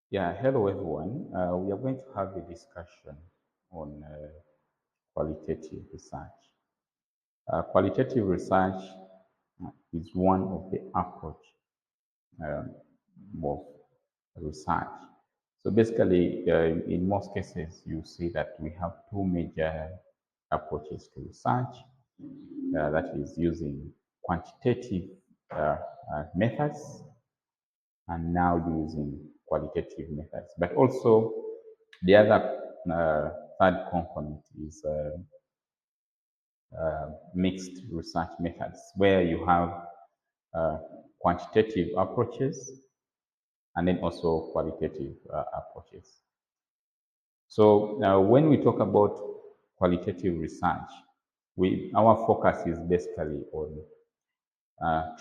Yeah, hello everyone. We are going to have a discussion on qualitative research. Qualitative research is one of the approach um, of research. So basically, in most cases, you see that we have two major approaches to research. That is using quantitative methods and now using qualitative methods. But also the other third component is mixed research methods, where you have quantitative approaches and then also qualitative approaches. So when we talk about qualitative research, our focus is basically on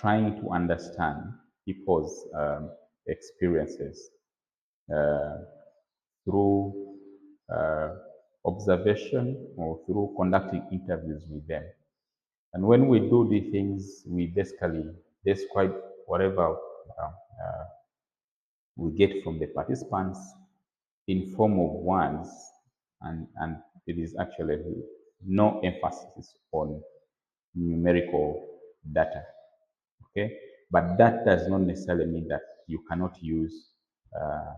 trying to understand people's experiences uh, through uh, observation or through conducting interviews with them. And when we do these things, we basically describe whatever we get from the participants in form of words, and it is actually no emphasis on numerical data. Okay, but that does not necessarily mean that you cannot use uh,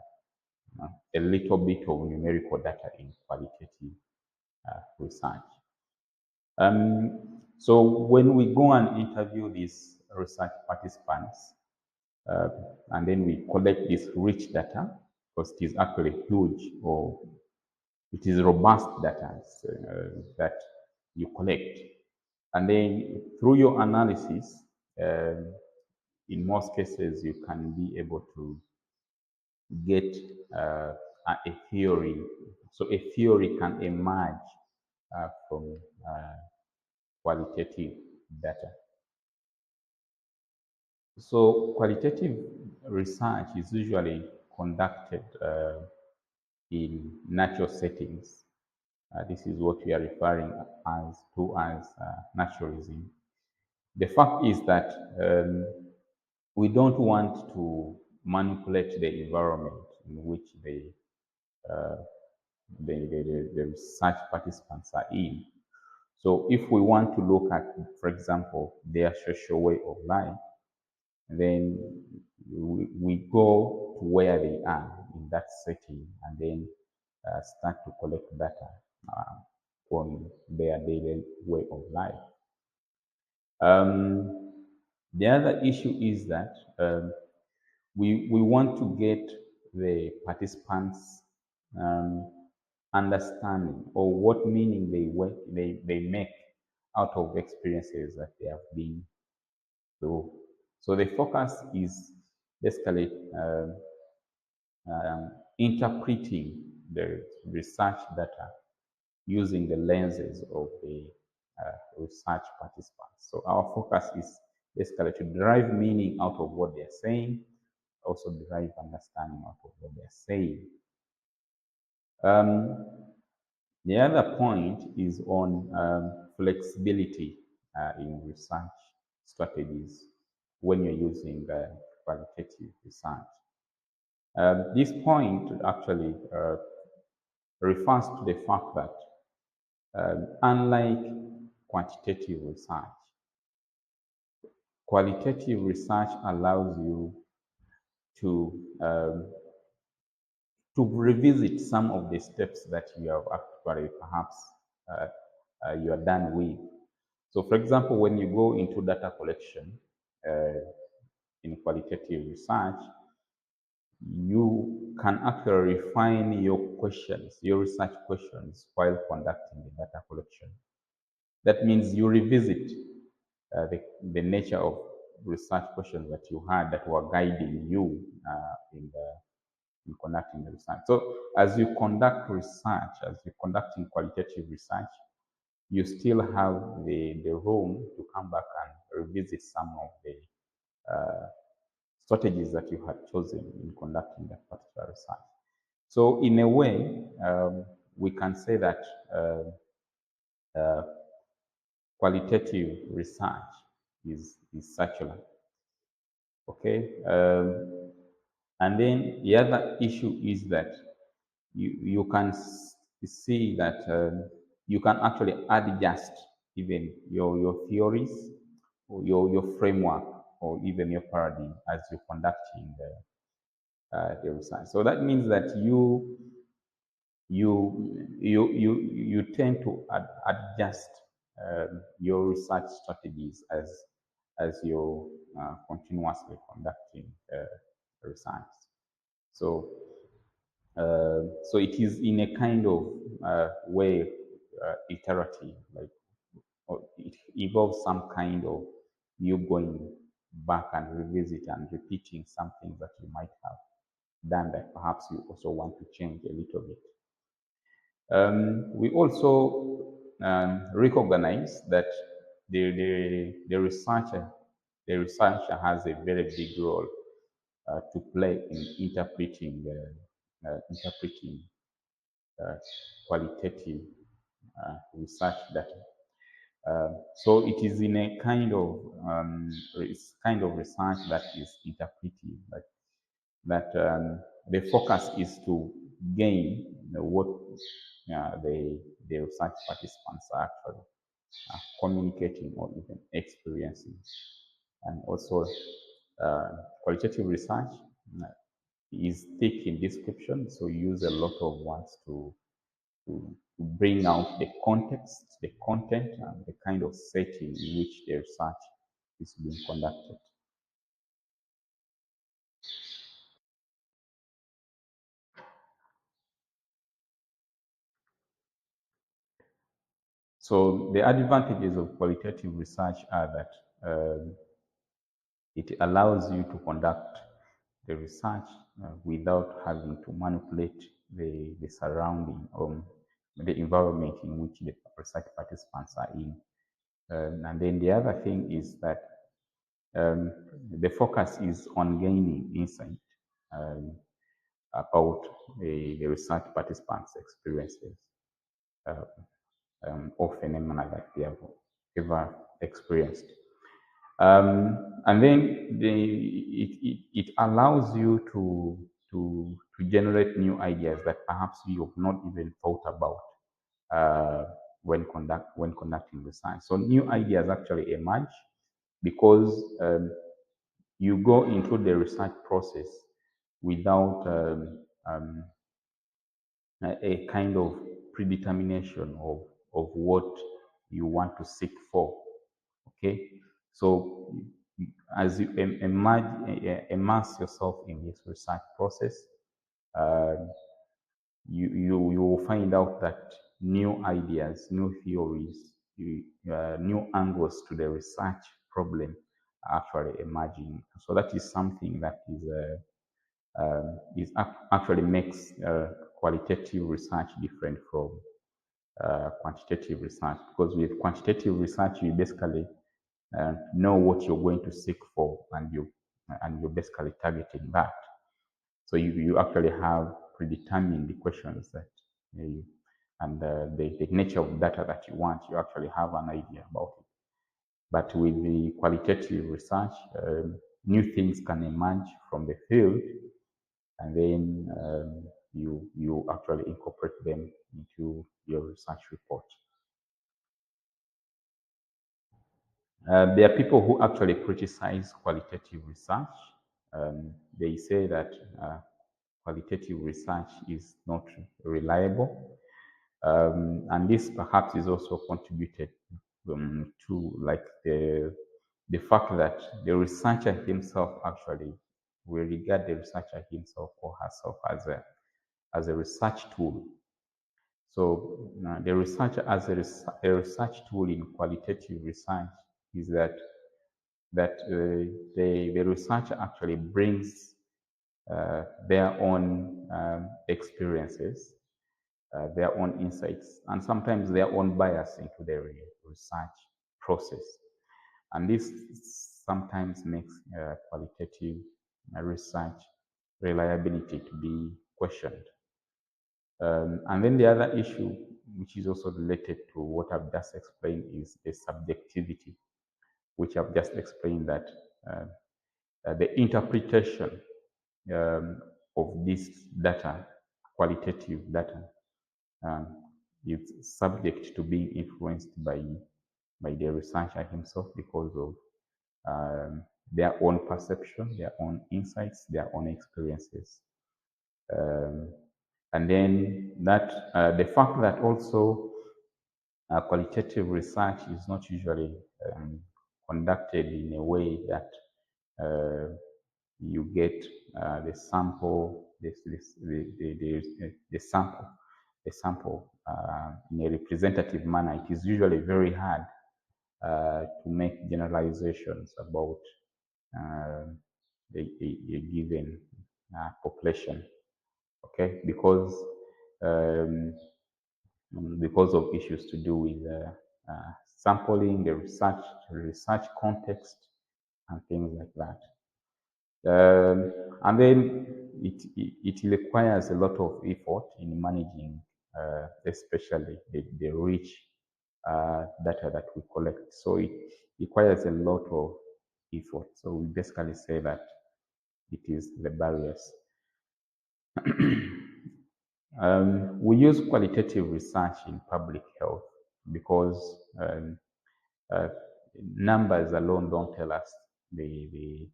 a little bit of numerical data in qualitative research. So when we go and interview these research participants, uh, and then we collect this rich data, because it is actually huge, or it is robust data that you collect. And then through your analysis, in most cases, you can be able to get a theory. So a theory can emerge from qualitative data. So qualitative research is usually conducted in natural settings. This is what we are referring as naturalism. The fact is that we don't want to manipulate the environment in which the research participants are in. So if we want to look at, for example, their social way of life, then we go to where they are in that setting and then start to collect data on their daily way of life. Um, the other issue is that we want to get the participants um, understanding or what meaning they make out of experiences that they have been through. So the focus is basically interpreting the research data using the lenses of the research participants. So our focus is basically to derive meaning out of what they're saying, also derive understanding out of what they're saying. Um, the other point is on flexibility in research strategies when you're using qualitative research. This point actually refers to the fact that unlike quantitative research, qualitative research allows you to to revisit some of the steps that you have actually perhaps uh, you are done with. So, for example, when you go into data collection in qualitative research, you can actually refine your questions, your research questions, while conducting the data collection. That means you revisit the nature of research questions that you had that were guiding you in conducting the research. So as you conduct research, as you're conducting qualitative research, you still have the room to come back and revisit some of the strategies that you had chosen in conducting that particular research. So in a way, we can say that qualitative research is circular. Okay. And then the other issue is that you can see that you can actually adjust even your theories or your framework or even your paradigm as you're conducting the research. So that means that you tend to adjust your research strategies as you're continuously conducting research. So so it is in a kind of way iterative, like or it involves some kind of you going back and revisit and repeating something that you might have done that perhaps you also want to change a little bit. We also recognize that the researcher has a very big role to play in interpreting uh, qualitative research data. So it is in a it's kind of research that is interpretive, like that the focus is to gain what the research participants are actually communicating or even experiencing. And also, qualitative research is thick in description, so you use a lot of words to bring out the context, the content, and the kind of setting in which the research is being conducted. So the advantages of qualitative research are that it allows you to conduct the research without having to manipulate the surrounding or the environment in which the research participants are in. And then the other thing is that um, the focus is on gaining insight um, about the research participants' experiences uh, or phenomena that they have ever experienced. And then it allows you to generate new ideas that perhaps you have not even thought about when conducting research. So new ideas actually emerge because you go into the research process without a kind of predetermination of what you want to seek for. Okay, so as you immerse yourself in this research process, uh, you will find out that new ideas, new theories, new angles to the research problem are actually emerging. So that is something that actually makes qualitative research different from quantitative research, because with quantitative research you basically know what you're going to seek for, and you're basically targeting that. So you actually have predetermined the questions that you, and the nature of data that you want. You actually have an idea about it. But with the qualitative research, new things can emerge from the field, and then you actually incorporate them into your research report. There are people who actually criticize qualitative research. They say that qualitative research is not reliable. And this perhaps is also contributed to like the fact that the researcher himself actually will regard the researcher himself or herself as a research tool. So the researcher as a research tool in qualitative research is that the researcher actually brings their own experiences, their own insights, and sometimes their own bias into the research process. And this sometimes makes qualitative research reliability to be questioned. And then the other issue, which is also related to what I've just explained, is the subjectivity, which I've just explained that the interpretation um, of this data, qualitative data, um, is subject to being influenced by the researcher himself because of their own perception, their own insights, their own experiences. Um, and then that the fact that also qualitative research is not usually conducted in a way that you get the sample, the sample in a representative manner. It is usually very hard to make generalizations about uh, a given population. Okay, um, because of issues to do with sampling, the research context, and things like that. And then it requires a lot of effort in managing, especially the rich data that we collect. So it requires a lot of effort. So we basically say that it is the barriers. We use qualitative research in public health because uh, numbers alone don't tell us the,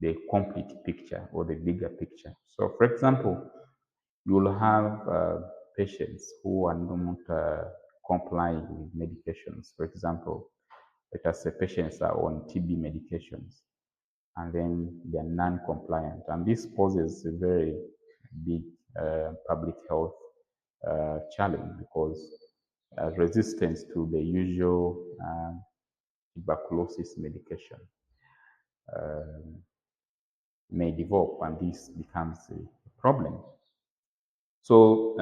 the complete picture or the bigger picture. So, for example, you'll have patients who are not complying with medications. For example, let us say patients are on TB medications and then they're non-compliant. And this poses a very big public health challenge because resistance to the usual tuberculosis medication may develop, and this becomes a problem. So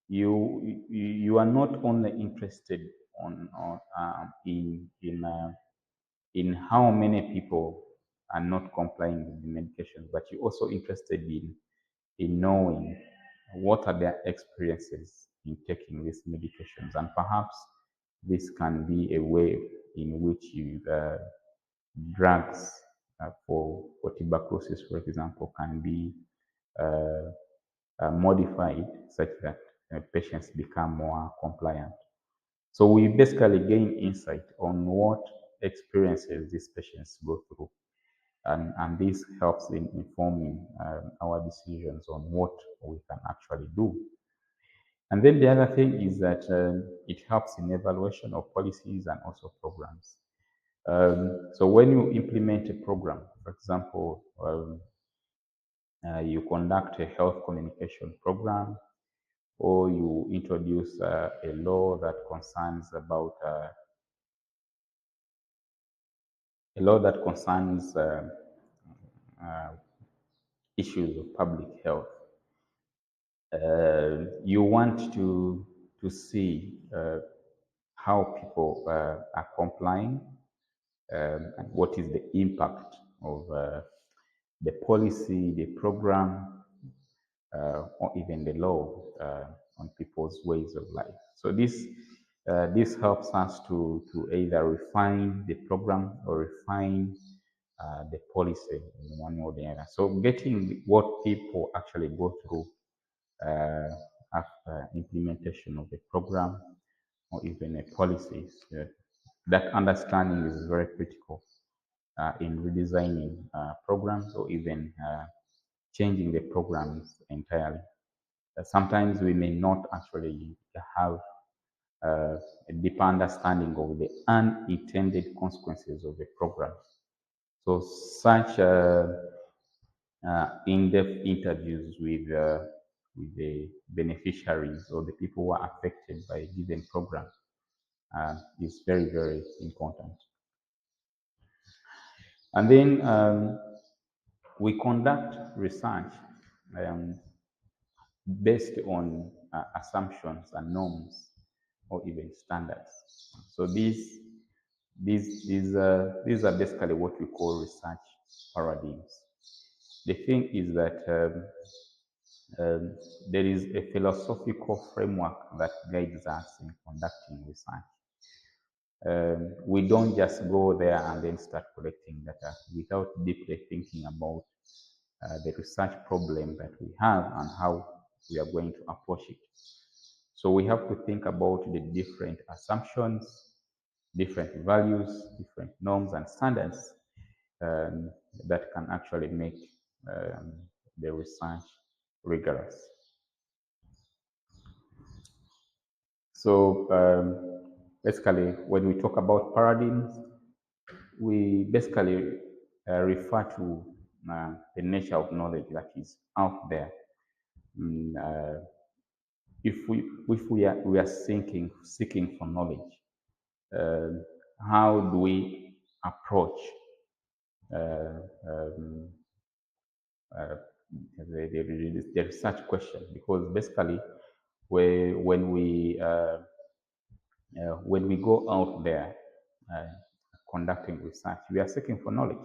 you are not only interested on in how many people are not complying with the medication, but you're also interested in knowing what are their experiences in taking these medications, and perhaps this can be a way in which you drugs for tuberculosis, for example, can be uh, modified such that patients become more compliant. So we basically gain insight on what experiences these patients go through. And this helps in informing our decisions on what we can actually do. And then the other thing is that it helps in evaluation of policies and also programs. So when you implement a program, for example, you conduct a health communication program, or you introduce a law that concerns about a law that concerns uh, issues of public health. You want to see how people are complying and what is the impact of the policy, the program, or even the law on people's ways of life. So this helps us to either refine the program or refine the policy in one or the other. So getting what people actually go through after implementation of the program or even a policy, that understanding is very critical in redesigning programs or even changing the programs entirely. Sometimes we may not actually have a deeper understanding of the unintended consequences of the program. So such in-depth interviews with the beneficiaries or the people who are affected by a given program is very, very important. And then we conduct research um, based on assumptions and norms or even standards. So these are basically what we call research paradigms. The thing is that there is a philosophical framework that guides us in conducting research. We don't just go there and then start collecting data without deeply thinking about the research problem that we have and how we are going to approach it. So we have to think about the different assumptions, different values, different norms and standards um, that can actually make um, the research rigorous. So basically, when we talk about paradigms, we basically refer to the nature of knowledge that is out there. Mm, if we are seeking for knowledge, uh, how do we approach uh, um, uh, the research question? Because basically, when we go out there uh, conducting research, we are seeking for knowledge.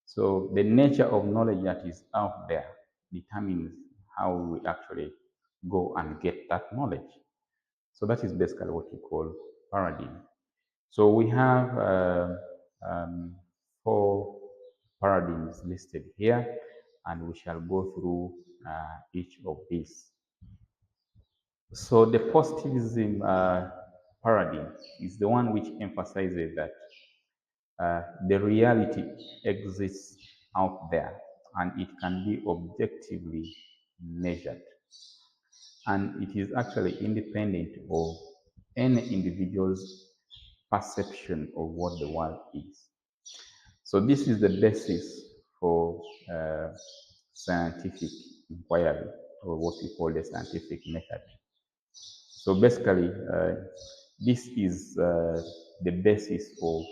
So the nature of knowledge that is out there determines how we actually go and get that knowledge. So that is basically what we call paradigm. So we have four paradigms listed here, and we shall go through each of these. So the positivism paradigm is the one which emphasizes that the reality exists out there and it can be objectively measured. And it is actually independent of any individual's perception of what the world is. So this is the basis for scientific inquiry, or what we call the scientific method. So basically, this is the basis of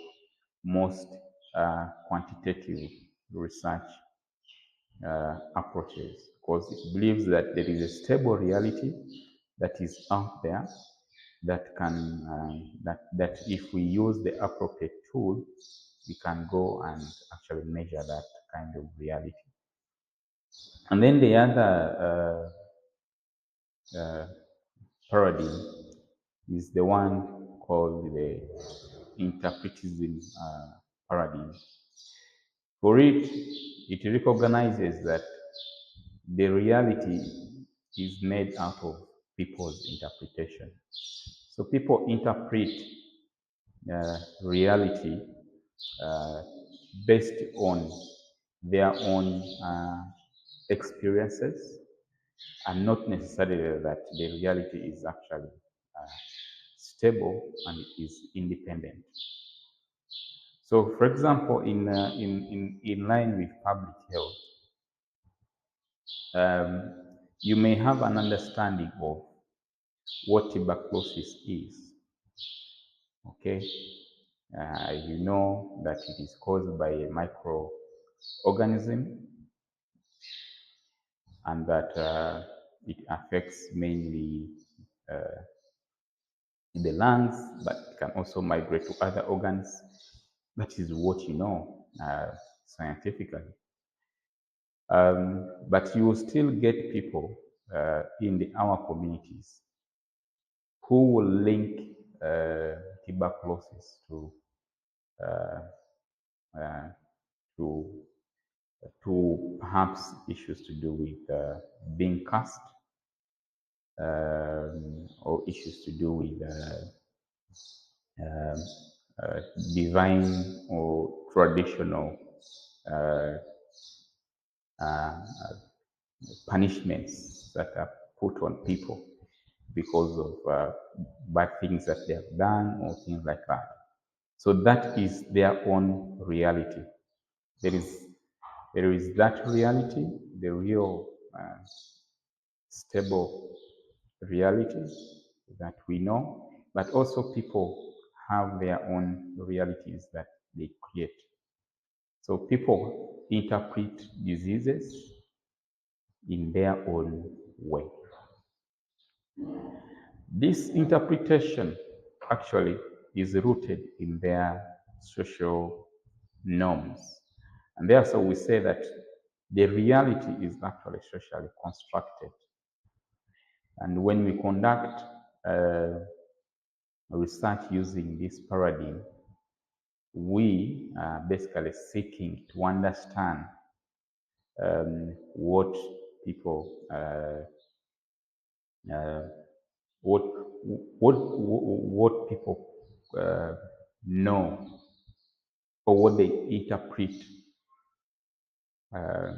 most quantitative research approaches, because it believes that there is a stable reality that is out there that can that if we use the appropriate tool, we can go and actually measure that kind of reality. And then the other paradigm is the one called the interpretism paradigm. For it recognizes that the reality is made out of people's interpretation. So people interpret reality uh, based on their own experiences, and not necessarily that the reality is actually stable and it is independent. So, for example, in line with public health, you may have an understanding of what tuberculosis is. Okay, you know that it is caused by a microorganism and that it affects mainly the lungs, but it can also migrate to other organs. That is what you know scientifically. But you will still get people in our communities who will link tuberculosis uh, uh, to perhaps issues to do with being cast, or issues to do with um, divine or traditional uh, uh, punishments that are put on people because of bad things that they have done or things like that. So that is their own reality. There is that reality, the real stable reality that we know, but also people have their own realities that they create. So people interpret diseases in their own way. This interpretation actually is rooted in their social norms. And therefore, we say that the reality is actually socially constructed. And when we conduct research using this paradigm, we are basically seeking to understand what people uh, what what people know, or what they interpret uh,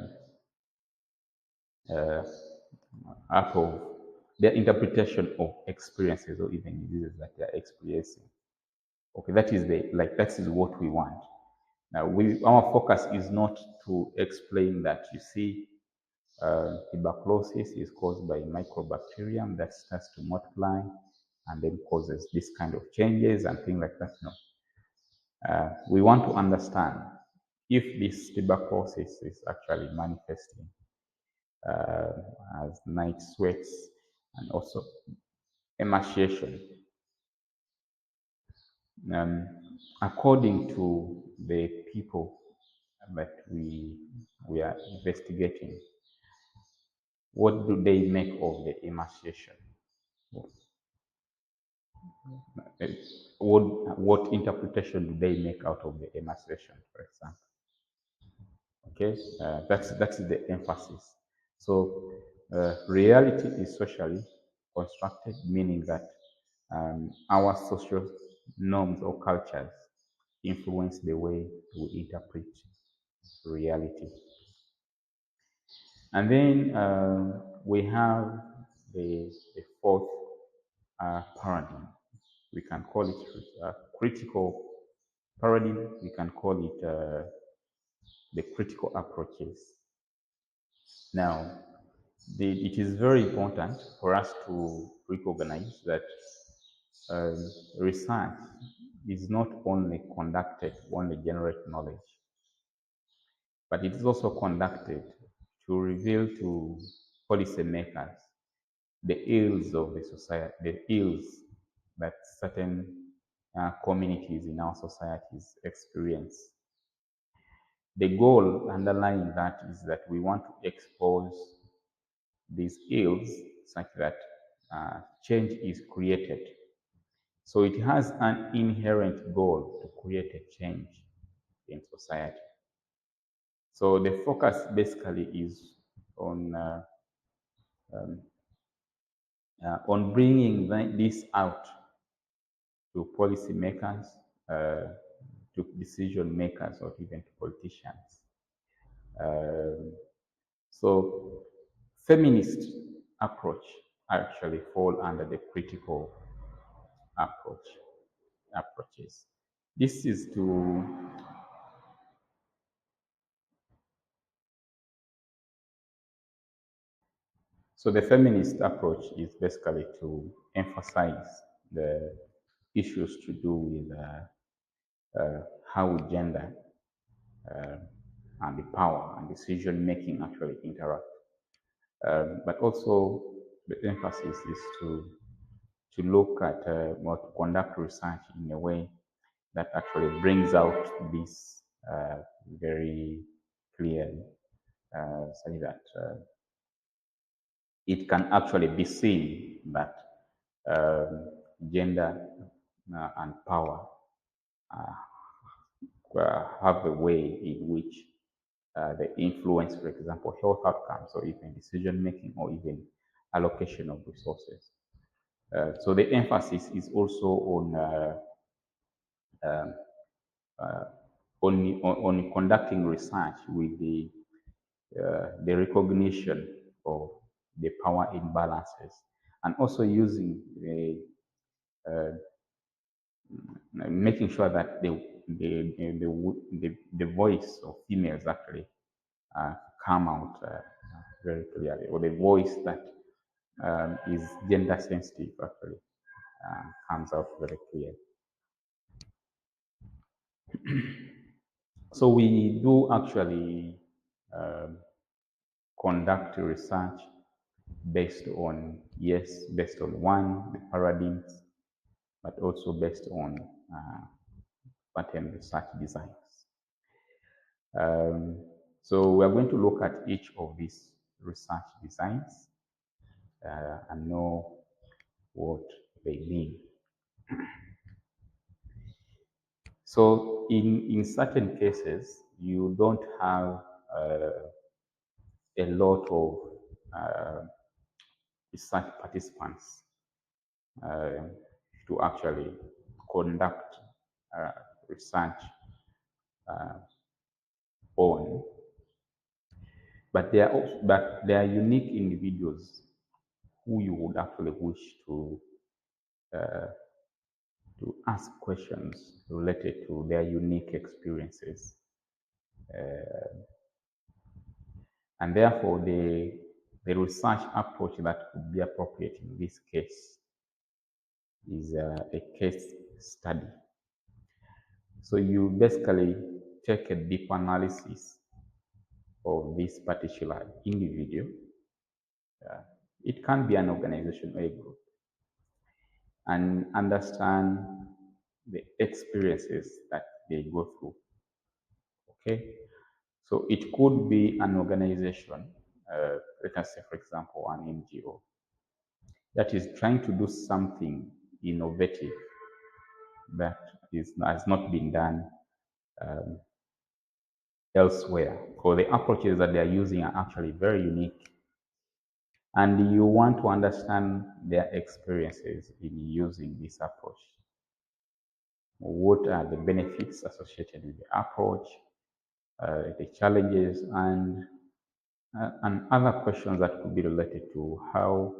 uh, out of their interpretation of experiences or even diseases that they are experiencing. Okay, that is that is what we want. Now, our focus is not to explain that, you see, tuberculosis is caused by microbacterium that starts to multiply and then causes this kind of changes and things like that. No. We want to understand if this tuberculosis is actually manifesting uh, as night sweats and also emaciation. Um, According to the people that we are investigating, what do they make of the emaciation? What interpretation do they make out of the emaciation, for example? Okay, that's the emphasis. So reality is socially constructed, meaning that our social norms or cultures influence the way we interpret reality. And then we have the fourth paradigm. We can call it critical paradigm. We can call it the critical approaches. Now, it is very important for us to recognize that research is not only conducted to only generate knowledge, but it is also conducted to reveal to policymakers the ills of the society, the ills that certain communities in our societies experience. The goal underlying that is that we want to expose these ills such that change is created. So it has an inherent goal to create a change in society. So the focus basically is on bringing this out to policymakers, to decision makers, or even to politicians. So feminist approach actually fall under the critical approaches. This is to So the feminist approach is basically to emphasize the issues to do with how gender uh, and the power and decision making actually interact. But also the emphasis is to look at or to conduct research in a way that actually brings out this very clearly, so that it can actually be seen that gender and power have a way in which they influence, for example, health outcomes or even decision making or even allocation of resources. So the emphasis is also on conducting research with the recognition of the power imbalances and also using making sure that the voice of females actually come out very clearly, or the voice that is gender sensitive actually comes out very clearly. So we do actually um, conduct research based on, yes, based on one, the paradigms, but also based on pattern research designs. So we are going to look at each of these research designs and know what they mean. So in certain cases, you don't have a lot of research participants uh, to actually conduct uh, research uh, on, but they are unique individuals who you would actually wish to ask questions related to their unique experiences, and therefore the research approach that could be appropriate in this case is a case study. So you basically take a deep analysis of this particular individual. Uh, it can be an organization or a group, and understand the experiences that they go through. Okay, so it could be an organization, let us say, for example, an NGO that is trying to do something innovative that has not been done um, elsewhere, because the approaches that they are using are actually very unique, and you want to understand their experiences in using this approach. What are the benefits associated with the approach, the challenges, and other questions that could be related to how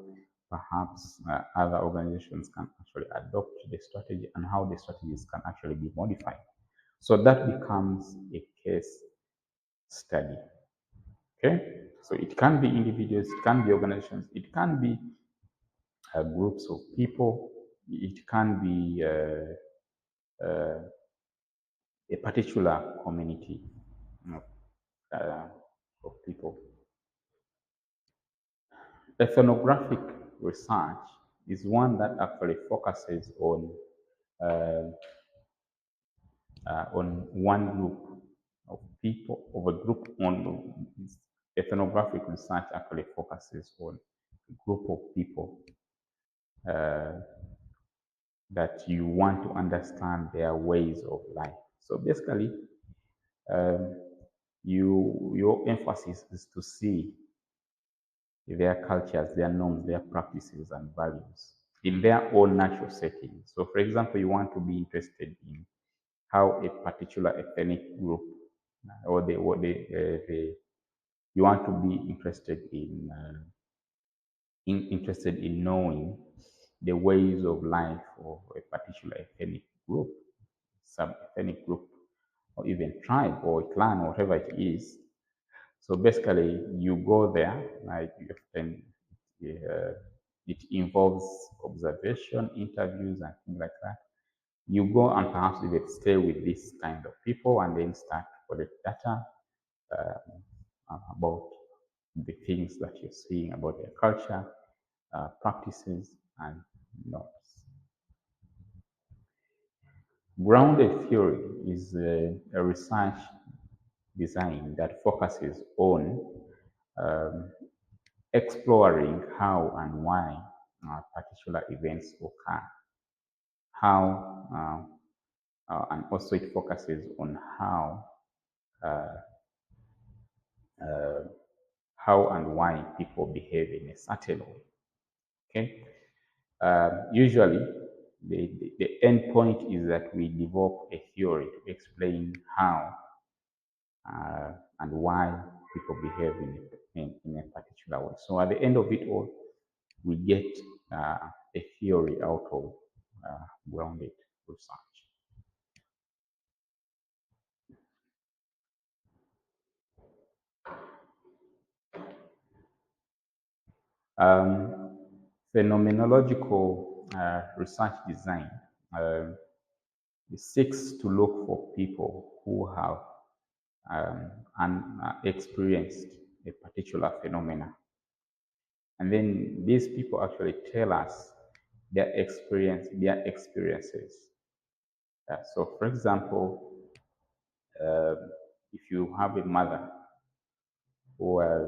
perhaps other organizations can actually adopt the strategy and how the strategies can actually be modified. So that becomes a case study. Okay, so it can be individuals, it can be organizations, it can be groups of people, it can be a particular community, you know, of people. Ethnographic research is one that actually focuses uh, on one group of people, of a group on. Ethnographic research actually focuses on a group of people uh, that you want to understand their ways of life. So basically, um, your emphasis is to see their cultures, their norms, their practices and values in their own natural setting. So, for example, you want to be interested in how a particular ethnic group or you want to be interested in knowing the ways of life of a particular ethnic group, sub-ethnic group, or even tribe or clan, or whatever it is. So basically, you go there, like you often, uh, it involves observation, interviews, and things like that. You go and perhaps even stay with this kind of people and then start to collect data about the things that you're seeing about their culture, practices, and norms. Grounded theory is a research design that focuses on um, exploring how and why particular events occur, and also it focuses on uh, uh, how and why people behave in a certain way. Okay, usually the end point is that we develop a theory to explain how and why people behave in a particular way. So at the end of it all, we get a theory out of grounded research. Um, phenomenological research design seeks to look for people who have experienced a particular phenomena. And then these people actually tell us their experiences. So, for example, uh, if you have a mother who has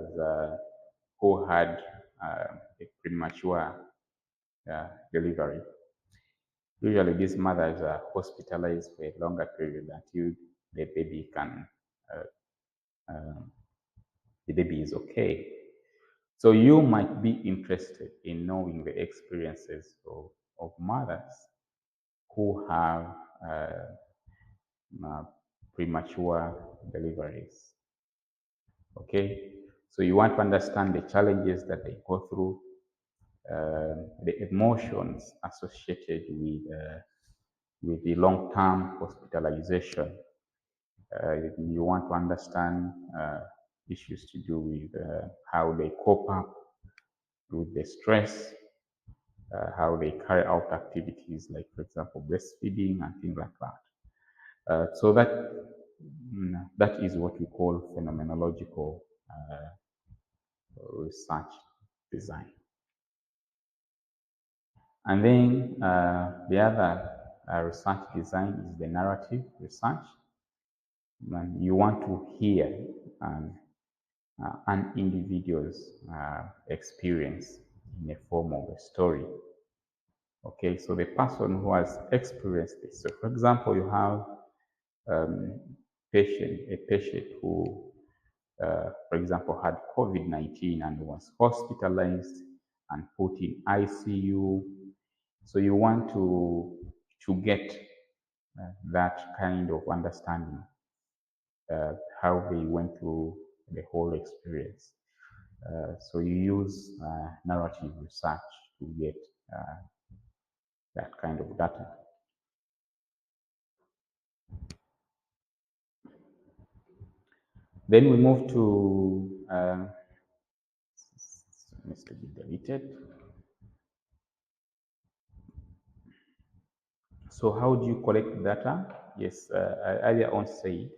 who had a premature delivery, Usually these mothers are hospitalized for a longer period until the baby can, the baby is okay. So you might be interested in knowing the experiences of mothers who have uh, premature deliveries. Okay, so you want to understand the challenges that they go through, the emotions associated with the long-term hospitalization. You want to understand issues to do with how they cope up with the stress, how they carry out activities like, for example, breastfeeding and things like that. So that is what we call phenomenological research design. And then the other research design is the narrative research. And you want to hear an individual's experience in the form of a story. Okay, so the person who has experienced this. So, for example, you have a patient who, for example, had COVID-19 and was hospitalized and put in ICU. So you want to get that kind of understanding, how they went through the whole experience. So you use narrative research to get that kind of data. Then we move to needs to be deleted. So how do you collect data? Yes, I earlier on said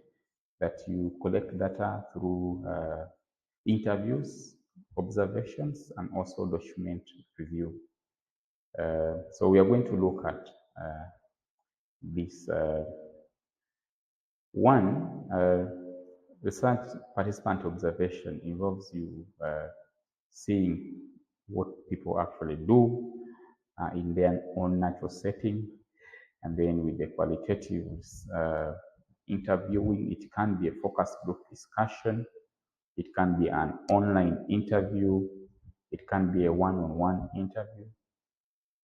that you collect data through interviews, observations, and also document review. So we are going to look at this one. Research participant observation involves you seeing what people actually do in their own natural setting. And then with the qualitative interviewing, it can be a focus group discussion. It can be an online interview. It can be a one-on-one interview.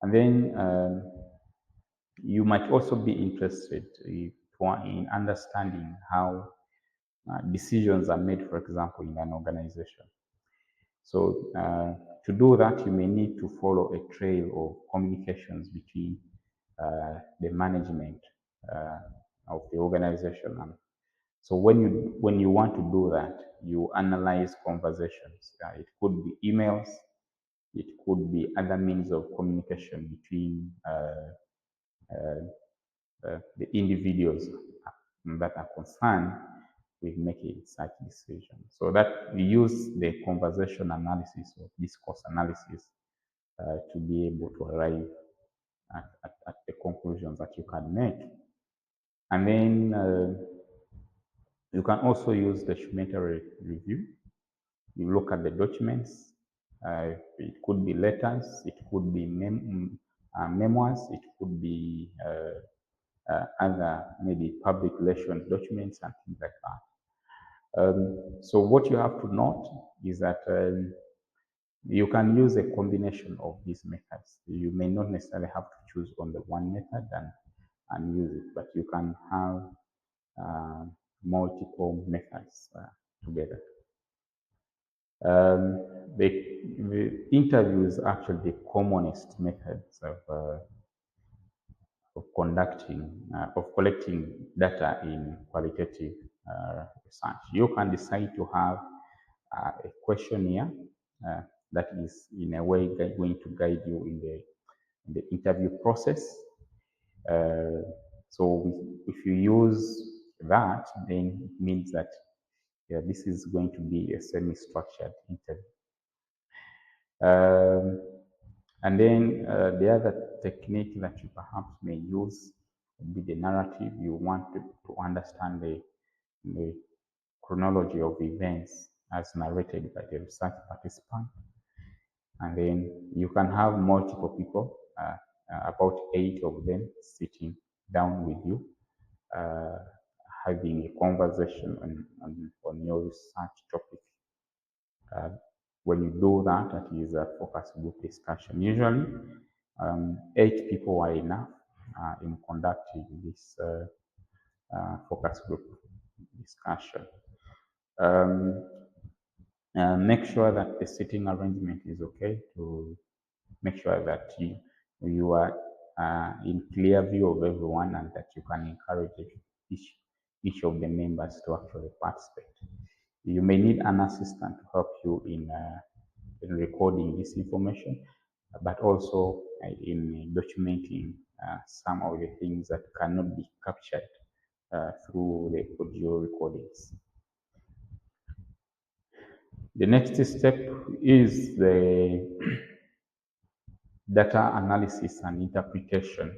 And then you might also be interested in understanding how decisions are made, for example, in an organization. So to do that, you may need to follow a trail of communications between the management of the organization. And so when you want to do that, you analyze conversations. It could be emails, it could be other means of communication between the individuals that are concerned with making such decisions. So that we use the conversation analysis or discourse analysis to be able to arrive at the conclusions that you can make. And then you can also use documentary review. You look at the documents. It could be letters, it could be memoirs, it could be other maybe public relations documents and things like that. So what you have to note is that you can use a combination of these methods. You may not necessarily have to choose only one method and use it, but you can have multiple methods together. The interview is actually the commonest methods of collecting data in qualitative research. You can decide to have a questionnaire that is in a way going to guide you in the interview process. So if you use that, then it means that this is going to be a semi-structured interview. And then the other technique that you perhaps may use would be the narrative. You want to understand the chronology of events as narrated by the research participant. And then you can have multiple people about 8 of them sitting down with you, uh, having a conversation on your research topic. Uh, when you do that, that is a focus group discussion. Usually, 8 people are enough in conducting this focus group discussion. Um, make sure that the seating arrangement is okay to make sure that you are in clear view of everyone and that you can encourage each of the members to actually participate. You may need an assistant to help you in recording this information, but also in documenting some of the things that cannot be captured through the audio recordings. The next step is the data analysis and interpretation.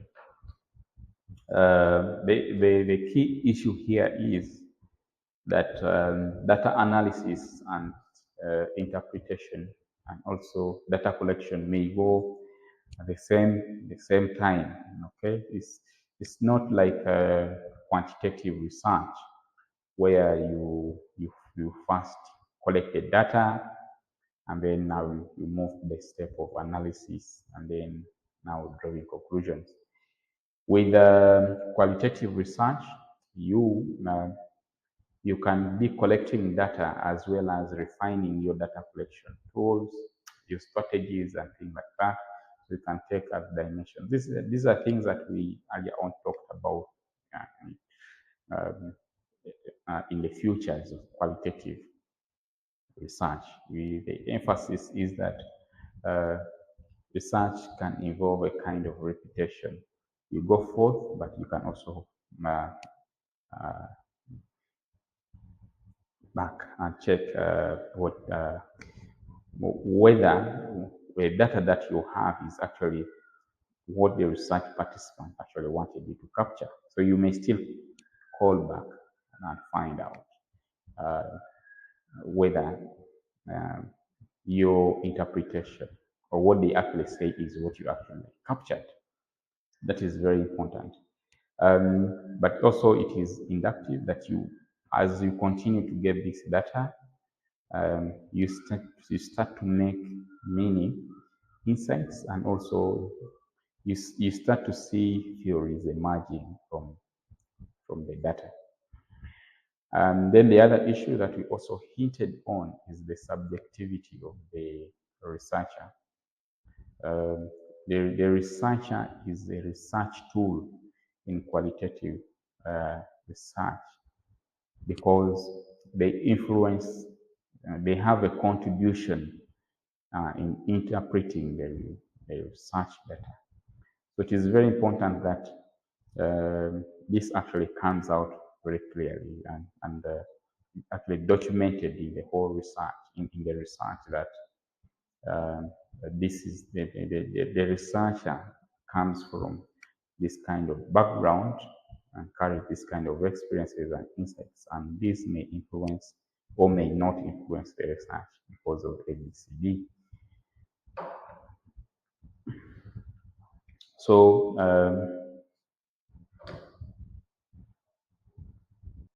The key issue here is that data analysis and interpretation and also data collection may go at the same time. Okay, it's not like quantitative research where you first collect the data and then now you move to the step of analysis and then now drawing conclusions. With qualitative research, you can be collecting data as well as refining your data collection tools, your strategies, and things like that. So you can take as dimensions. These are things that we earlier on talked about um, in the futures of qualitative research. The emphasis is that research can involve a kind of repetition. You go forth, but you can also back and check whether the data that you have is actually what the research participant actually wanted you to capture. So you may still call back and find out whether um, your interpretation or what they actually say is what you actually captured. That is very important. But also it is inductive that as you continue to get this data, you start to make many insights, and also you start to see theories emerging from the data. Then the other issue that we also hinted on is the subjectivity of the researcher. The researcher is a research tool in qualitative research because they influence, they have a contribution in interpreting the research data. So it is very important that this actually comes out very clearly and actually documented in the whole research, in the research that this is the researcher comes from this kind of background and carries this kind of experiences and insights, and this may influence or may not influence the research because of ABCD. So